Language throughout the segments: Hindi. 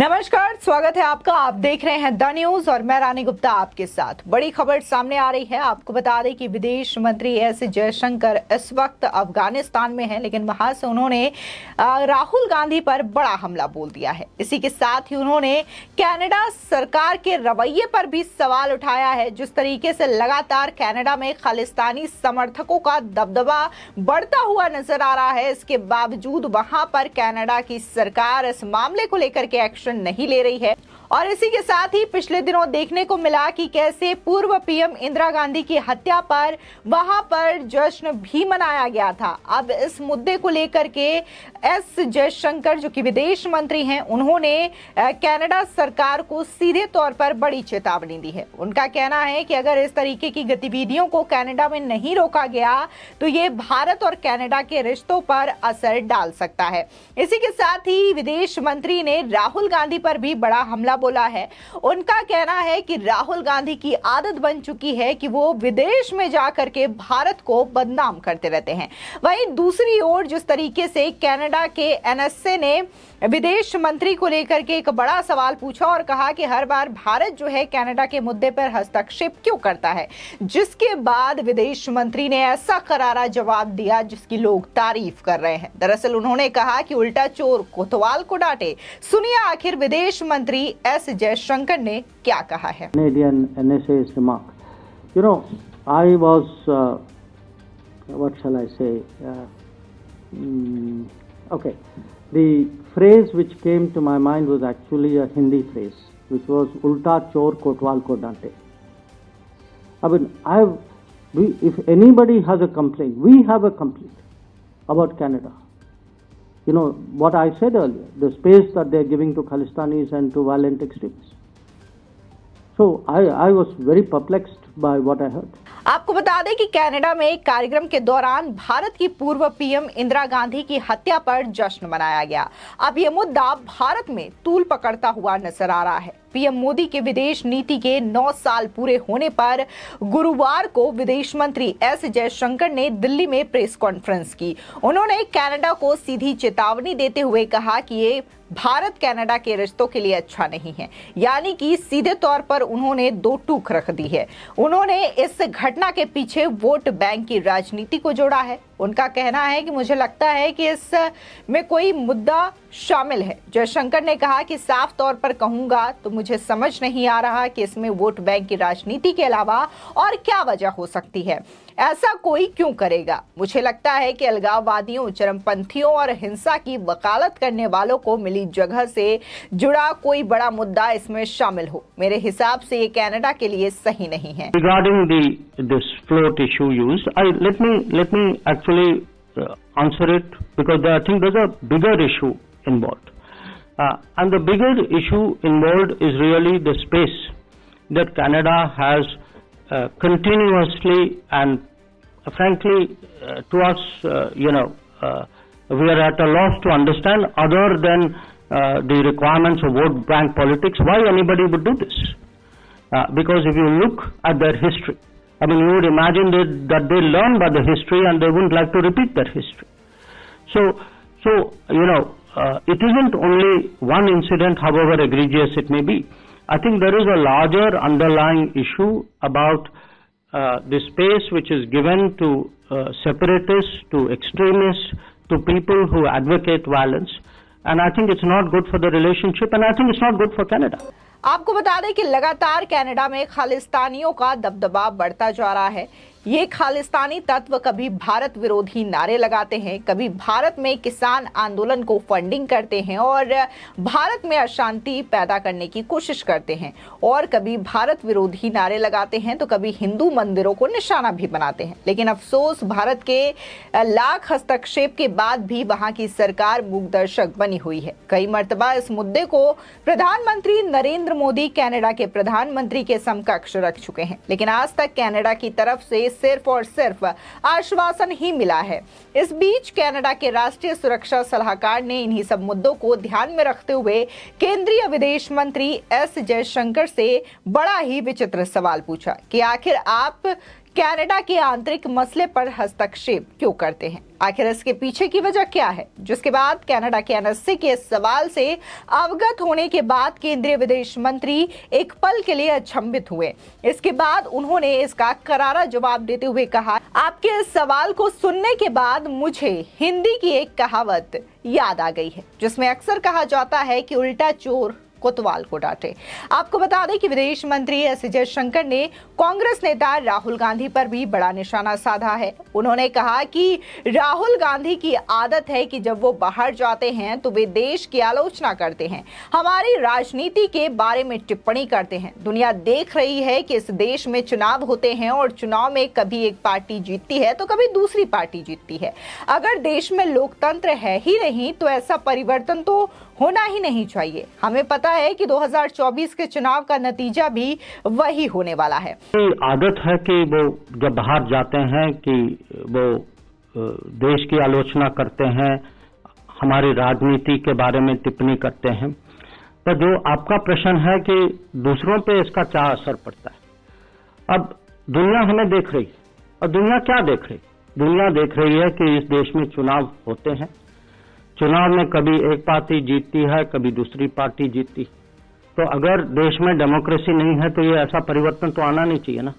नमस्कार, स्वागत है आपका। आप देख रहे हैं द न्यूज और मैं रानी गुप्ता आपके साथ। बड़ी खबर सामने आ रही है। आपको बता दें कि विदेश मंत्री एस जयशंकर इस वक्त अफगानिस्तान में हैं, लेकिन वहां से उन्होंने राहुल गांधी पर बड़ा हमला बोल दिया है। इसी के साथ ही उन्होंने कनाडा सरकार के रवैये पर भी सवाल उठाया है। जिस तरीके से लगातार कनाडा में खालिस्तानी समर्थकों का दबदबा बढ़ता हुआ नजर आ रहा है, इसके बावजूद वहां पर कनाडा की सरकार इस मामले को लेकर के एक्शन नहीं ले रही है। और इसी के साथ ही पिछले दिनों देखने को मिला कि कैसे पूर्व पीएम इंदिरा गांधी की हत्या पर वहां पर जश्न भी मनाया गया था। अब इस मुद्दे को लेकर के एस जयशंकर जो कि विदेश मंत्री हैं, उन्होंने कनाडा सरकार को सीधे तौर पर बड़ी चेतावनी दी है। उनका कहना है कि अगर इस तरीके की गतिविधियों को कनाडा में नहीं रोका गया तो ये भारत और कनाडा के रिश्तों पर असर डाल सकता है। इसी के साथ ही विदेश मंत्री ने राहुल गांधी पर भी बड़ा हमला बोला है। उनका कहना है कि राहुल गांधी की आदत बन चुकी है कि वो विदेश में जाकर के भारत को बदनाम करते रहते हैं। वहीं दूसरी ओर जिस तरीके से कनाडा के एनएसए ने विदेश मंत्री को लेकर के एक बड़ा सवाल पूछा और कहा कि हर बार भारत जो है कनाडा के मुद्दे पर हस्तक्षेप क्यों करता है, जिसके बाद विदेश मंत्री ने ऐसा करारा जवाब दिया जिसकी लोग तारीफ कर रहे हैं। दरअसल उन्होंने कहा कि उल्टा चोर कोतवाल को डांटे। सुनिए आखिर विदेश मंत्री एस जयशंकर ने क्या कहा है। Canadian NSA's remark. You know, I was, what shall I say? Okay, the phrase which came to my mind was actually a Hindi phrase, which was "Ulta chor kotwal ko dante." I mean, if anybody has a complaint, we have a complaint about Canada. You know what I said earlier, the space that they are giving to Khalistanis and to violent extremists. So I was very perplexed by what I heard. आपको बता दें कि कनाडा में एक कार्यक्रम के दौरान भारत की पूर्व पीएम इंदिरा गांधी की हत्या पर जश्न मनाया गया। अब ये मुद्दा भारत में तूल पकड़ता हुआ नजर आ रहा है। पीएम मोदी के विदेश नीति के 9 साल पूरे होने पर गुरुवार को विदेश मंत्री एस जयशंकर ने दिल्ली में प्रेस कॉन्फ्रेंस की। उन्होंने कनाडा को सीधी चेतावनी देते हुए कहा कि ये भारत कनाडा के रिश्तों के लिए अच्छा नहीं है, यानी कि सीधे तौर पर उन्होंने दो टूक रख दी है। उन्होंने इस घटना के पीछे वोट बैंक की राजनीति को जोड़ा है। उनका कहना है कि मुझे लगता है कि इस में कोई मुद्दा शामिल है। जयशंकर ने कहा कि साफ तौर पर कहूंगा तो मुझे समझ नहीं आ रहा कि इसमें वोट बैंक की राजनीति के अलावा और क्या वजह हो सकती है। ऐसा कोई क्यों करेगा? मुझे लगता है कि अलगाववादियों, चरमपंथियों और हिंसा की वकालत करने वालों को मिली जगह से जुड़ा कोई बड़ा मुद्दा इसमें शामिल हो। मेरे हिसाब से ये कनाडा के लिए सही नहीं है। Regarding this float issue used, let me actually answer it, because I think there's a bigger issue involved, and the bigger issue involved is really the space that Canada has continuously and frankly to us, we are at a loss to understand, other than the requirements of vote bank politics, why anybody would do this. Because if you look at their history, I mean, you would imagine that they learn by the history and they wouldn't like to repeat that history. So it isn't only one incident, however egregious it may be. I think there is a larger underlying issue about the space which is given to separatists, to extremists, to people who advocate violence. And I think it's not good for the relationship, and I think it's not good for Canada. आपको बता दें कि लगातार कनाडा में खालिस्तानियों का दबदबा बढ़ता जा रहा है। ये खालिस्तानी तत्व कभी भारत विरोधी नारे लगाते हैं, कभी भारत में किसान आंदोलन को फंडिंग करते हैं और भारत में अशांति पैदा करने की कोशिश करते हैं, और कभी भारत विरोधी नारे लगाते हैं तो कभी हिंदू मंदिरों को निशाना भी बनाते हैं। लेकिन अफसोस, भारत के लाख हस्तक्षेप के बाद भी वहां की सरकार मूकदर्शक बनी हुई है। कई मर्तबा इस मुद्दे को प्रधानमंत्री नरेंद्र मोदी कनाडा के प्रधानमंत्री के समकक्ष रख चुके हैं, लेकिन आज तक कनाडा की तरफ से सिर्फ और सिर्फ आश्वासन ही मिला है। इस बीच कनाडा के राष्ट्रीय सुरक्षा सलाहकार ने इन्हीं सब मुद्दों को ध्यान में रखते हुए केंद्रीय विदेश मंत्री एस जयशंकर से बड़ा ही विचित्र सवाल पूछा कि आखिर आप कनाडा के आंतरिक मसले पर हस्तक्षेप क्यों करते हैं? आखिर इसके पीछे की वजह क्या है? जिसके बाद कनाडा के एनएससी के सवाल से अवगत होने के बाद केंद्रीय विदेश मंत्री एक पल के लिए अचंभित हुए। इसके बाद उन्होंने इसका करारा जवाब देते हुए कहा, आपके इस सवाल को सुनने के बाद मुझे हिंदी की एक कहावत याद आ गई है, जिसमें अक्सर कहा जाता है कि उल्टा चोर कोतवाल को डांटे। आपको बता दें कि विदेश मंत्री एस जयशंकर ने कांग्रेस नेता राहुल गांधी पर भी बड़ा निशाना साधा है। उन्होंने कहा कि राहुल गांधी की आदत है कि जब वो बाहर जाते हैं तो वे देश की आलोचना करते हैं, हमारी राजनीति के बारे में टिप्पणी करते हैं। दुनिया देख रही है कि इस देश में चुनाव होते हैं और चुनाव में कभी एक पार्टी जीतती है तो कभी दूसरी पार्टी जीतती है। अगर देश में लोकतंत्र है ही नहीं तो ऐसा परिवर्तन तो होना ही नहीं चाहिए। हमें पता है कि 2024 के चुनाव का नतीजा भी वही होने वाला है। आदत है कि वो जब बाहर जाते हैं कि वो देश की आलोचना करते हैं, हमारी राजनीति के बारे में टिप्पणी करते हैं। तो जो आपका प्रश्न है कि दूसरों पे इसका क्या असर पड़ता है, अब दुनिया हमें देख रही है और दुनिया क्या देख रही? दुनिया देख रही है कि इस देश में चुनाव होते हैं, चुनाव में कभी एक पार्टी जीतती है, कभी दूसरी पार्टी जीतती। तो अगर देश में डेमोक्रेसी नहीं है तो ये ऐसा परिवर्तन तो आना नहीं चाहिए ना।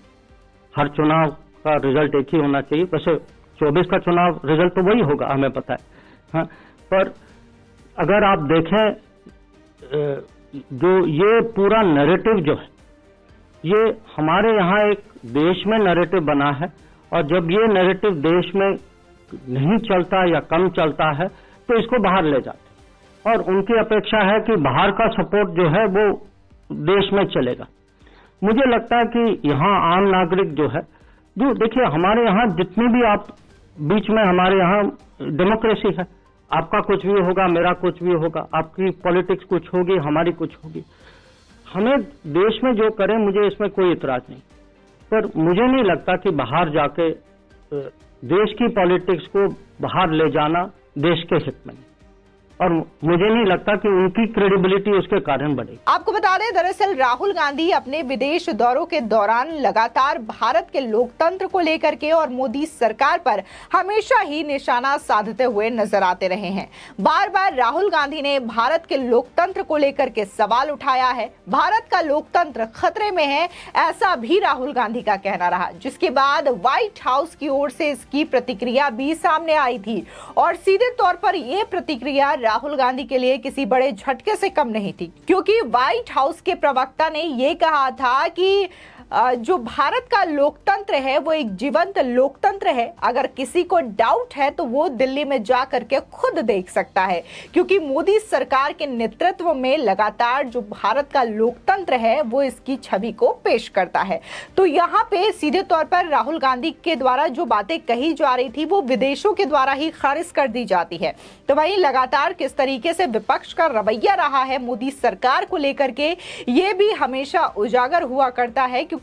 हर चुनाव का रिजल्ट एक ही होना चाहिए। वैसे 24 का चुनाव रिजल्ट तो वही होगा, हमें पता है। हाँ, पर अगर आप देखें जो ये पूरा नैरेटिव जो है, ये हमारे यहाँ एक देश में नैरेटिव बना है, और जब ये नैरेटिव देश में नहीं चलता या कम चलता है तो इसको बाहर ले जाते, और उनकी अपेक्षा है कि बाहर का सपोर्ट जो है वो देश में चलेगा। मुझे लगता है कि यहाँ आम नागरिक जो है, जो देखिए हमारे यहाँ जितनी भी आप बीच में हमारे यहाँ डेमोक्रेसी है, आपका कुछ भी होगा, मेरा कुछ भी होगा, आपकी पॉलिटिक्स कुछ होगी, हमारी कुछ होगी। हमें देश में जो करें मुझे इसमें कोई इतराज नहीं, पर मुझे नहीं लगता कि बाहर जाके देश की पॉलिटिक्स को बाहर ले जाना देश के हित में, और मुझे नहीं लगता कि उनकी क्रेडिबिलिटी उसके कारण बढ़ेगी। आपको बता दें, दरअसल राहुल गांधी अपने विदेश दौरों के दौरान लगातार भारत के लोकतंत्र को लेकर के और मोदी सरकार पर हमेशा ही निशाना साधते हुए नजर आते रहे हैं। बार बार राहुल गांधी ने भारत के लोकतंत्र को लेकर के सवाल उठाया है। भारत का लोकतंत्र खतरे में है, ऐसा भी राहुल गांधी का कहना रहा, जिसके बाद व्हाइट हाउस की ओर से इसकी प्रतिक्रिया भी सामने आई थी, और सीधे तौर पर यह प्रतिक्रिया राहुल गांधी के लिए किसी बड़े झटके से कम नहीं थी, क्योंकि व्हाइट हाउस के प्रवक्ता ने यह कहा था कि जो भारत का लोकतंत्र है वो एक जीवंत लोकतंत्र है। अगर किसी को डाउट है तो वो दिल्ली में जा करके खुद देख सकता है, क्योंकि मोदी सरकार के नेतृत्व में लगातार जो भारत का लोकतंत्र है वो इसकी छवि को पेश करता है। तो यहाँ पे सीधे तौर पर राहुल गांधी के द्वारा जो बातें कही जा रही थी वो विदेशों के द्वारा ही खारिज कर दी जाती है। तो वहीं लगातार किस तरीके से विपक्ष का रवैया रहा है मोदी सरकार को लेकर के, ये भी हमेशा उजागर हुआ करता है, क्योंकि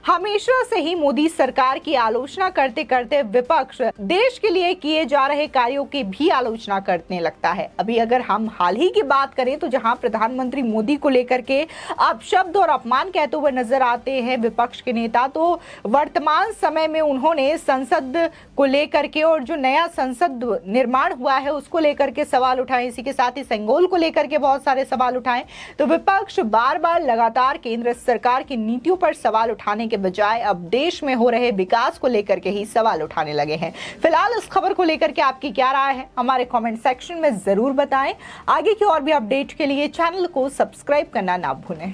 हमेशा से ही मोदी सरकार की आलोचना करते करते विपक्ष देश के लिए किए जा रहे कार्यों की भी आलोचना करने लगता है। अभी अगर हम हाल ही की बात करें तो जहां प्रधानमंत्री मोदी को लेकर के अपशब्द और अपमान कहते हुए नजर आते हैं विपक्ष के नेता, तो वर्तमान समय में उन्होंने संसद को लेकर के और जो नया संसद निर्माण हुआ है उसको लेकर के सवाल उठाए। इसी के साथ ही संगोल को लेकर के बहुत सारे सवाल उठाए। तो विपक्ष बार बार लगातार केंद्र सरकार की नीतियों पर सवाल उठाने के बजाय अब देश में हो रहे विकास को लेकर के ही सवाल उठाने लगे हैं। फिलहाल इस खबर को लेकर के आपकी क्या राय है, हमारे कमेंट सेक्शन में जरूर बताएं। आगे की और भी अपडेट के लिए चैनल को सब्सक्राइब करना ना भूलें।